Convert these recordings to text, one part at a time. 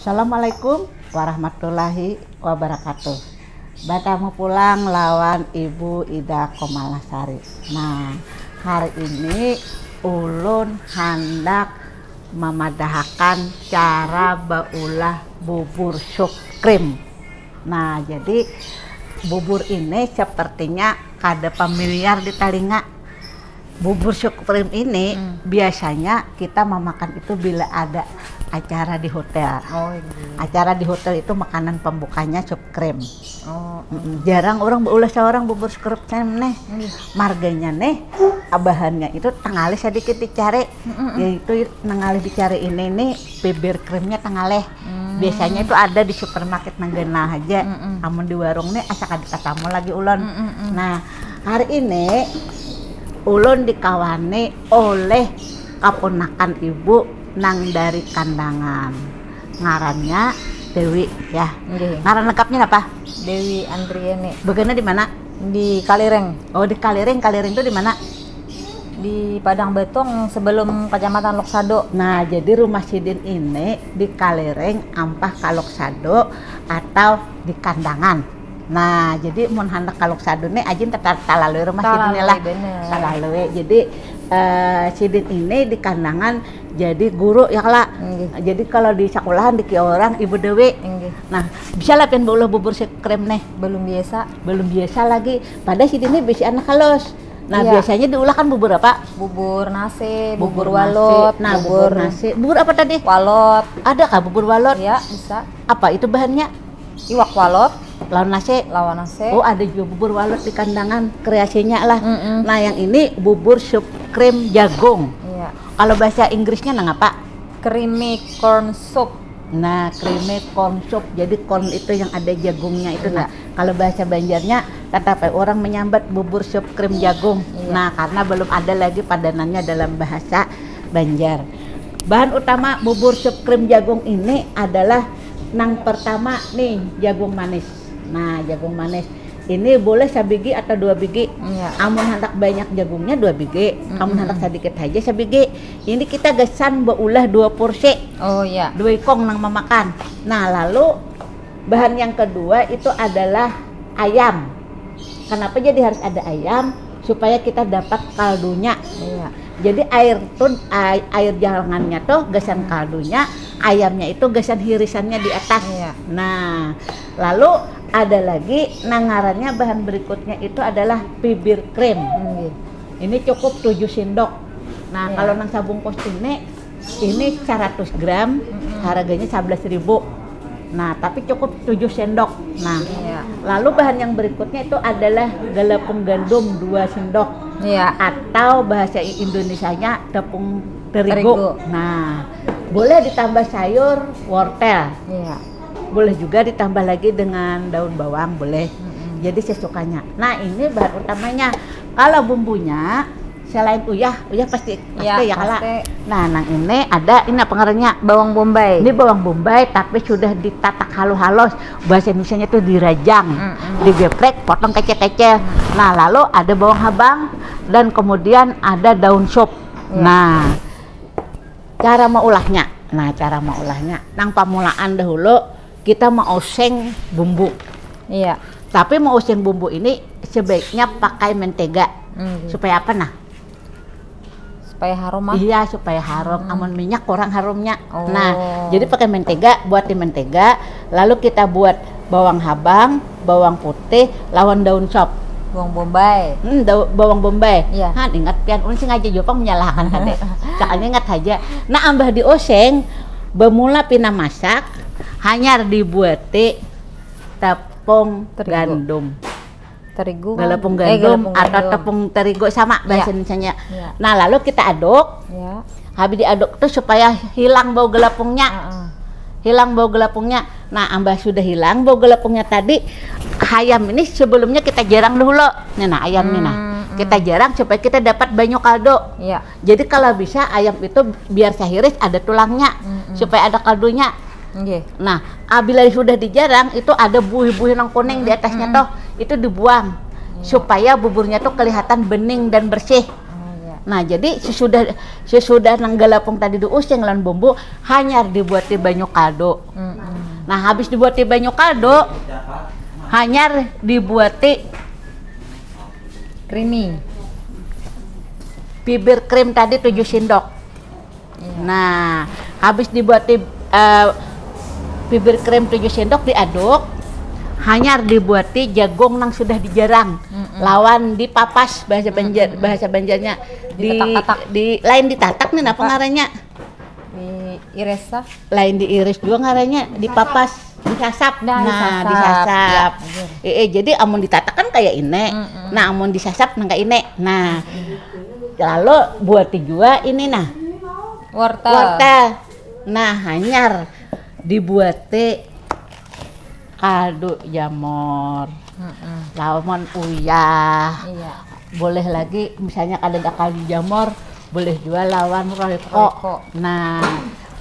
Assalamualaikum warahmatullahi wabarakatuh. Batamu pulang lawan Ibu Ida Komalasari. Nah, hari ini ulun hendak memadahakan cara baulah bubur sup krim. Nah, jadi bubur ini sepertinya kada familiar di telinga. Bubur sup krim ini biasanya kita memakan itu bila ada acara di hotel. Acara di hotel itu makanan pembukanya sup krim. Jarang orang beulah seorang bubur sup krim nih. Marganya nih bahannya itu tengalih sedikit dicari. Yaitu tengalih dicari ini nih bibir krimnya tengalih. Biasanya itu ada di supermarket nanggenah aja. Amun di warung nih asa ketemu lagi ulun. Nah, hari ini ulun dikawani oleh kaponakan ibu nang dari Kandangan. Ngarannya Dewi ya. Ngaran lengkapnya apa? Dewi Andriani. Begana di mana? Di Kalireng. Oh, di Kalireng. Kalireng itu di mana? Di Padang Betong sebelum Kecamatan Loksado. Nah, jadi rumah Sidin ini di Kalireng ampah ka Loksado atau di Kandangan. Nah, jadi mun hendak ka Loksado nih ajin talalui rumah Sidin lah. Talalui. Jadi Sidin ini di Kandangan jadi guru ya lah. Jadi kalau di sekolahan di orang Ibu Dewi. Nah, bisa lah pengen beulah bubur sup krim nih. Belum biasa lagi. Pada Sidin ini bisa anak halus. Nah, biasanya diulah kan bubur apa? Bubur nasi, bubur walot. Nah, bubur nasi. Bubur apa tadi? Walot. Ada kah bubur walot? Ya, bisa. Apa itu bahannya? Iwak walot. Lawan nasi. Nasi. Oh, ada juga bubur walot di Kandangan, kreasinya lah. Nah, yang ini bubur sup krim jagung. Iya. Kalau bahasa Inggrisnya nang apa? Creamy corn soup. Nah, creamy corn soup. Jadi corn itu yang ada jagungnya itu. Nah, kalau bahasa Banjarnya kata orang menyambat bubur sup krim jagung. Nah, karena belum ada lagi padanannya dalam bahasa Banjar. Bahan utama bubur sup krim jagung ini adalah nang pertama nih jagung manis. Nah, jagung manis ini boleh sabigi atau 2 biji. Amun hendak banyak jagungnya 2 biji. Amun hendak sedikit aja sabigi. Ini kita gesan beulah 2 porsi. Oh iya. 2 ikong nang memakan. Nah, lalu bahan yang kedua itu adalah ayam. Kenapa jadi harus ada ayam? Supaya kita dapat kaldunya. Jadi air jalangannya tuh gesan kaldunya, ayamnya itu gesan hirisannya di atas. Nah, lalu ada lagi nangarannya bahan berikutnya itu adalah bibir krim. Ini cukup 7 sendok. Nah, kalau nang sabungkus ini 100 gram, harganya 11.000. Nah, tapi cukup 7 sendok. Nah, lalu bahan yang berikutnya itu adalah gelepung gandum 2 sendok. Atau bahasa Indonesianya tepung terigu. Nah, boleh ditambah sayur wortel. Boleh juga ditambah lagi dengan daun bawang, boleh. Jadi sesukanya. Nah, ini bahan utamanya. Kalau bumbunya selain uyah pasti ya kala. Nah, nang ini ada ini apa ngarannya? Bawang bombay. Ini bawang bombay tapi sudah ditatak halus-halus. Bahasa Indonesianya itu dirajang, digeprek, potong kecil-kecil. Nah, lalu ada bawang habang dan kemudian ada daun sop. Nah, cara mengolahnya. Nang pamulaan dahulu kita mau oseng bumbu. Tapi mau oseng bumbu ini sebaiknya pakai mentega. Supaya apa nah? Supaya harum mah? Iya, supaya harum. Amun minyak kurang harumnya. Nah, jadi pakai mentega, buat di mentega. Lalu kita buat bawang habang, bawang putih, lawan daun sop. Bawang bombay. Bawang bombay. Han, ingat pian ulun sing aja jopang menyalahkan kade. Cakanya ingat aja. Nah, ambah dioseng, bemula pina masak, hanya dibuati tepung gandum. Gelepung gandum atau tepung terigu sama bahasa Indonesianya. Nah, lalu kita aduk. Habis diaduk tuh supaya hilang bau gelepungnya. Nah, ambah sudah hilang bau gelepungnya tadi, ayam ini sebelumnya kita jarang dulu. Nah, ayam ini kita jarang supaya kita dapat banyak kaldu. Jadi kalau bisa ayam itu biar sahiris ada tulangnya supaya ada kaldunya. Nah, apabila sudah dijarang itu ada buih-buih yang kuning di atasnya toh, itu dibuang supaya buburnya tuh kelihatan bening dan bersih. Nah, jadi sesudah nang galapung tadi diuseng lan bumbu hanyar dibuat di banyu kaldu. Nah, habis dibuat di banyu kaldu hanyar dibuat Creamy. bibir krim tadi 7 sendok. Nah, habis dibuat bibir krim 7 sendok diaduk, hanyar dibuati jagung nang sudah dijarang. Lawan dipapas bahasa Banjarnya. Di lain ditatak nih apa ngarannya? Diiris lah. Lain diiris juga ngarannya, dipapas, disasap. Nah, disasap. Jadi amun ditatak kan kayak ini. Nah, amun disasap nang kayak ini. Nah, lalu buati juga ini nah. Wortel. Nah, hanyar dibuati kaldu jamur. Lawan uyah. Iya. Boleh lagi misalnya ada kaldu jamur, boleh juga lawan royko. Nah,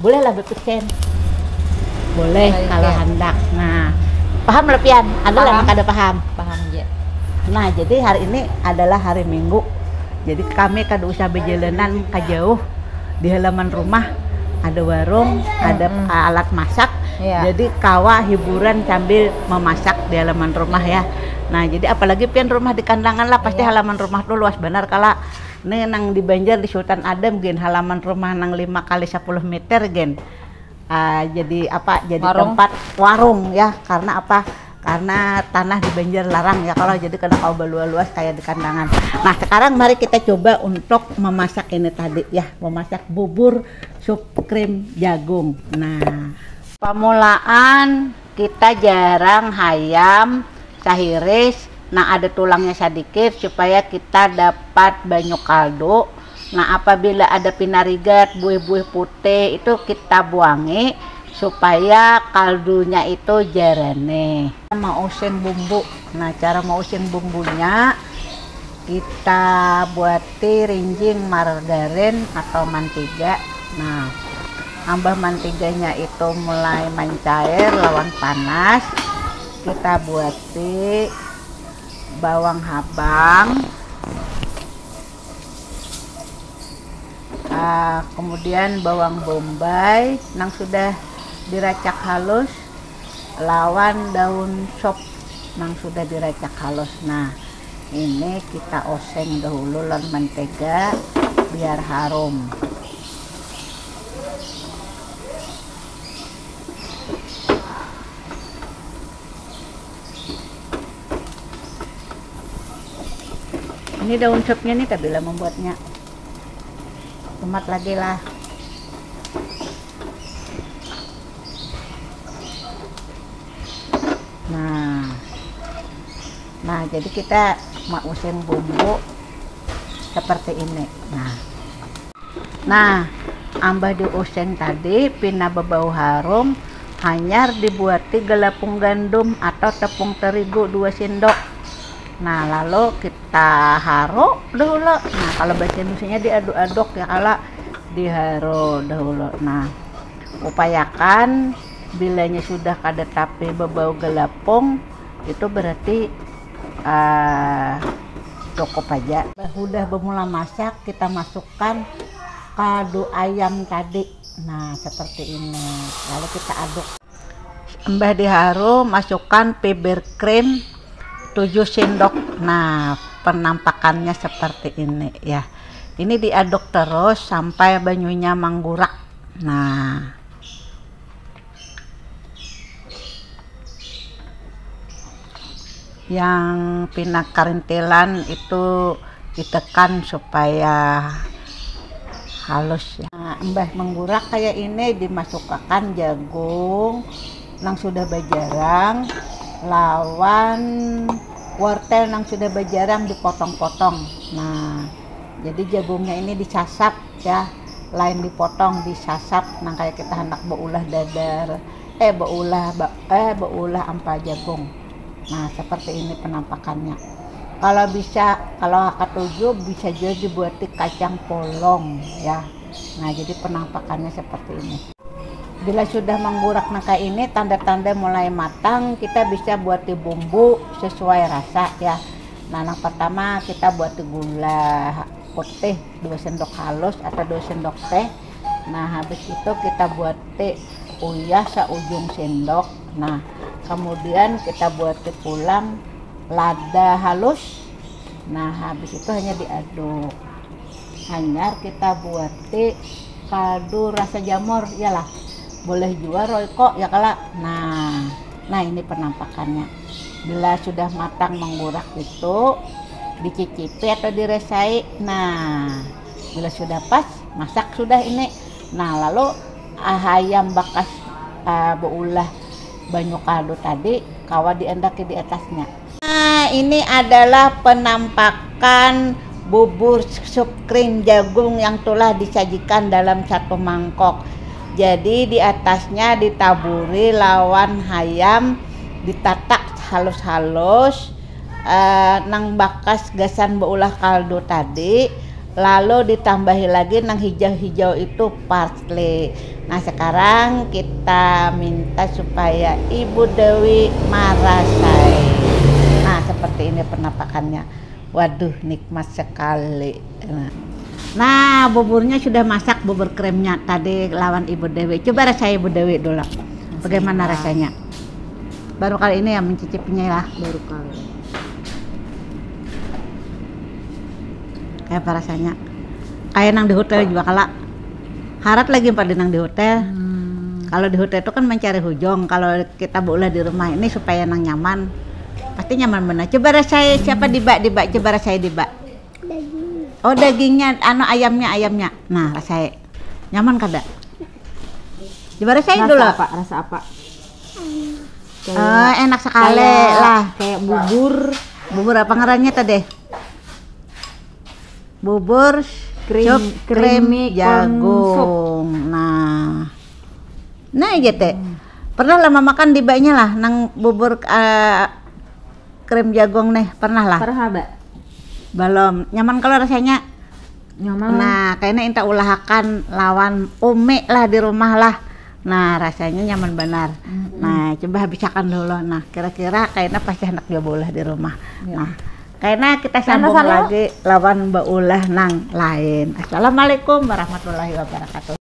boleh lah bepicen. Boleh kalau hendak. Nah, paham lepian? Ada lah kada paham. Paham ya. Nah, jadi hari ini adalah hari Minggu. Jadi kami kada usah berjalanan ke jauh. Di halaman rumah ada warung, ada alat masak. Jadi kawa hiburan sambil memasak di halaman rumah ya. Nah, jadi apalagi pian rumah di kandangan lah, pasti halaman rumah tuh luas benar kala. Nih nang di Banjar di Sultan Adam gen halaman rumah nang 5 kali 10 meter gen. Jadi apa? Jadi tempat warung ya. Karena apa? Karena tanah di Banjar larang ya, kalau jadi kena kau luas kayak di kandangan. Nah, sekarang mari kita coba untuk memasak ini tadi ya, memasak bubur sup krim jagung. Nah, pemulaan kita jarang hayam sahiris. Nah, ada tulangnya sedikit supaya kita dapat banyu kaldu. Nah, apabila ada pinarigat, buih-buih putih itu kita buangi supaya kaldunya itu jarane. Mau useng bumbu. Nah, cara mau useng bumbunya kita buati rinjing margarin atau mantiga. Nah, ambah mantiganya itu mulai mencair lawan panas. Kita buati bawang habang. Kemudian bawang bombay nang sudah diracak halus, lawan daun sop nang sudah diracak halus. Nah, ini kita oseng dahulu lawan mentega biar harum. Ini daun sopnya nih tak bila membuatnya. Tomat lagi lah. Nah, jadi kita mau useng bumbu seperti ini. Nah, ambah diuseng tadi pina bebau harum, hanyar dibuati gelapung gandum atau tepung terigu 2 sendok. Nah, lalu kita haru dahulu. Nah, kalau bahasa Indonesianya diaduk-aduk ya, kalau diharu dahulu. Nah, upayakan bilanya sudah kada tapi bebau gelapung, itu berarti cukup aja. Udah bermula masak, kita masukkan kaldu ayam tadi. Nah, seperti ini. Lalu kita aduk. Mbah diharu, masukkan bibir krim 7 sendok. Nah, penampakannya seperti ini ya. Ini diaduk terus sampai banyunya menggurak. Nah, yang pinak karintilan itu ditekan supaya halus ya. Nah, mbah menggurak kayak ini, dimasukkan jagung nang sudah bajarang, lawan wortel nang sudah bajarang dipotong-potong. Nah, jadi jagungnya ini disasap ya, lain dipotong, disasap nang kayak kita hendak beulah dadar, beulah ampa jagung. Nah, seperti ini penampakannya. Kalau ketujuh bisa juga dibuat kacang polong ya. Nah, jadi penampakannya seperti ini. Bila sudah menggurak nangka ini, tanda-tanda mulai matang, kita bisa buat bumbu sesuai rasa ya. Nah, yang pertama kita buat gula putih 2 sendok halus atau 2 sendok teh. Nah habis itu kita buat teh uyah seujung sendok. Nah kemudian kita buat teh pulang lada halus. Nah habis itu hanya diaduk. Hanyar kita buat teh kaldu rasa jamur, iyalah boleh juga royco ya kala. Nah ini penampakannya. Bila sudah matang menggurak itu dicicipi atau diresai. Nah bila sudah pas masak sudah ini. Nah lalu ayam bakas beulah banyu kaldu tadi kawa diendaki di atasnya. Nah ini adalah penampakan bubur sup krim jagung yang telah disajikan dalam satu mangkok. Jadi di atasnya ditaburi lawan hayam, ditatak halus-halus, nang bakas gasan beulah kaldu tadi, lalu ditambahi lagi nang hijau-hijau itu parsley. Nah sekarang kita minta supaya Ibu Dewi marasai. Nah seperti ini penampakannya. Waduh nikmat sekali. Nah buburnya sudah masak, bubur kremnya tadi lawan Ibu Dewi. Coba rasanya Ibu Dewi dulu. Bagaimana rasanya? Baru kali ini ya mencicipinya lah. Baru kali. Kayak apa rasanya? Kayak nang di hotel juga kala. Harat lagi pada nang di hotel. Kalau di hotel itu kan mencari hujung. Kalau kita beulah di rumah ini supaya nang nyaman. Pasti nyaman benar. Coba rasanya siapa dibak. Coba rasanya dibak. Daging. Oh dagingnya, ayamnya. Nah rasanya nyaman kada? Coba rasain dulu. Rasa apa? Enak sekali lah. Kayak bubur. Bubur apa ngarannya tadi? Bubur sup krim jagung. Nah aja teh. Pernah lama makan di baknya lah, nang bubur krim jagung nih, pernah lah? Pernah, Mbak. Belum. Nyaman kalau rasanya? Nyaman. Nah, kayaknya inta ulahakan lawan umi lah di rumah lah. Nah, rasanya nyaman benar. Nah, coba habisakan dulu. Nah, kira-kira kayaknya pasti anak dia bolah di rumah. Nah, kayaknya kita sambung lagi lawan mbak ulah nang lain. Assalamualaikum warahmatullahi wabarakatuh.